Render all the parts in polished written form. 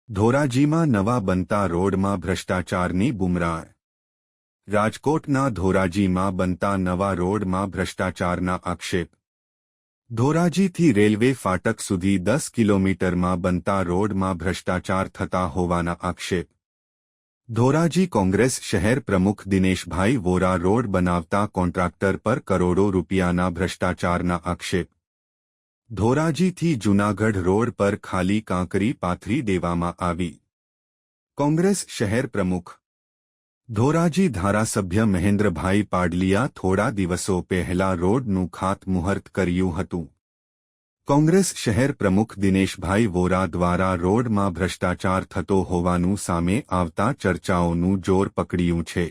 ધોરાજીમાં નવા બનતા રોડમાં ભ્રષ્ટાચારની બુમરાણ। રાજકોટના ધોરાજીમાં બનતા નવા રોડમાં ભ્રષ્ટાચારના આક્ષેપ। ધોરાજીથી રેલવે ફાટક સુધી 10 કિલોમીટરમાં બનતા રોડમાં ભ્રષ્ટાચાર થતા હોવાના આક્ષેપ। ધોરાજી કોંગ્રેસ શહેર પ્રમુખ દિનેશભાઈ વોરા રોડ બનાવતા કોન્ટ્રાક્ટર પર કરોડો રૂપિયાના ભ્રષ્ટાચારના આક્ષેપ। ધોરાજીથી જૂનાગઢ રોડ પર ખાલી કાંકરી પાથરી દેવામાં આવી। કોંગ્રેસ શહેર પ્રમુખ ધોરાજી ધારાસભ્ય મહેન્દ્રભાઈ પાડલિયા થોડા દિવસો પહેલા રોડનું ખાતમુહૂર્ત કર્યું હતું। કોંગ્રેસ શહેર પ્રમુખ દિનેશભાઈ વોરા દ્વારા રોડમાં ભ્રષ્ટાચાર થતો હોવાનું સામે આવતા ચર્ચાઓનું જોર પકડ્યું છે।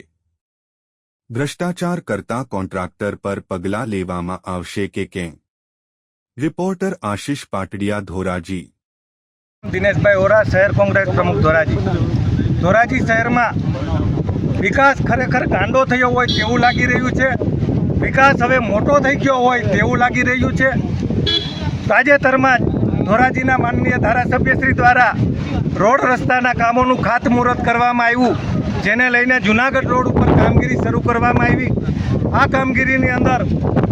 ભ્રષ્ટાચાર કરતા કોન્ટ્રાક્ટર પર પગલાં લેવામાં આવશે કે કેમ? રિપોર્ટર આશિષ પાટડિયા, ધોરાજી। દિનેશભાઈ વોરા, શહેર કોંગ્રેસ પ્રમુખ, ધોરાજી। ધોરાજી શહેરમાં વિકાસ ખરેખર ગાંડો થયો હોય તેવું લાગી રહ્યું છે। વિકાસ હવે મોટો થઈ ગયો હોય તેવું લાગી રહ્યું છે। તાજેતરમાં જ ધોરાજીના માનનીય ધારાસભ્યશ્રી દ્વારા રોડ રસ્તાના કામોનું ખાતમુહૂર્ત કરવામાં આવ્યું, જેને લઈને જૂનાગઢ રોડ ઉપર કામગીરી શરૂ કરવામાં આવી। આ કામગીરીની અંદર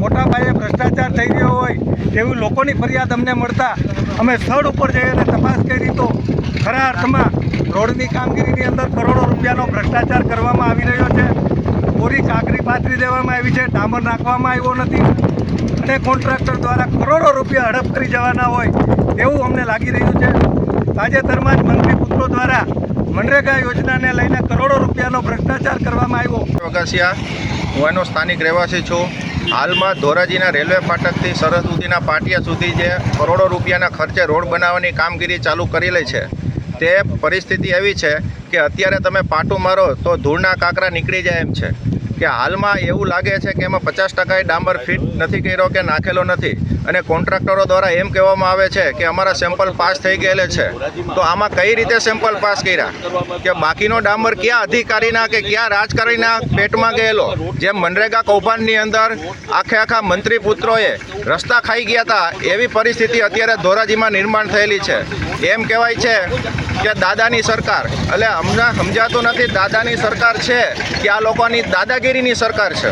મોટા પાયે ભ્રષ્ટાચાર થઈ રહ્યો હોય તેવી લોકોની ફરિયાદ અમને મળતા અમે સ્થળ ઉપર જઈ અને તપાસ કરી તો ખરા અર્થમાં રોડની કામગીરીની અંદર કરોડો રૂપિયાનો ભ્રષ્ટાચાર કરવામાં આવી રહ્યો છે। પૂરી કાંકરી પાથરી દેવામાં આવી છે, ડામર નાખવામાં આવ્યો નથી અને કોન્ટ્રાક્ટર દ્વારા કરોડો રૂપિયા હડપ કરી જવાના હોય તેવું અમને લાગી રહ્યું છે। તાજેતરમાં જ મંત્રી પુત્રો દ્વારા મનરેગા યોજનાને લઈને કરોડો રૂપિયાનો ભ્રષ્ટાચાર કરવામાં આવ્યો। વગાસિયા, હું એનો સ્થાનિક રહેવાસી છું। હાલમાં ધોરાજીના રેલવે ફાટકથી સરહદ સુધીના પાટિયા સુધી જે કરોડો રૂપિયાના ખર્ચે રોડ બનાવવાની કામગીરી ચાલુ કરેલી છે, તે પરિસ્થિતિ એવી છે કે અત્યારે તમે પાટું મારો તો ધૂળના કાંકરા નીકળી જાય એમ છે કે હાલમાં એવું લાગે છે કે એમાં 50% ડામર ફિટ નથી કર્યો કે નાખેલો નથી અને કોન્ટ્રાક્ટરો દ્વારા એમ કહેવામાં આવે છે કે અમારા સેમ્પલ પાસ થઈ ગયેલા છે। તો આમાં કઈ રીતે સેમ્પલ પાસ કર્યા કે બાકીનો ડામર ક્યાં અધિકારીના કે ક્યાં રાજકારણીના પેટમાં ગયેલો? જેમ મનરેગા કૌભાંડની અંદર આખા મંત્રી પુત્રોએ રસ્તા ખાઈ ગયા હતા એવી પરિસ્થિતિ અત્યારે ધોરાજીમાં નિર્માણ થયેલી છે। એમ કહેવાય છે કે દાદાની સરકાર, એટલે અમને સમજાતું નથી દાદાની સરકાર છે કે આ લોકોની દાદાગીરીની સરકાર છે।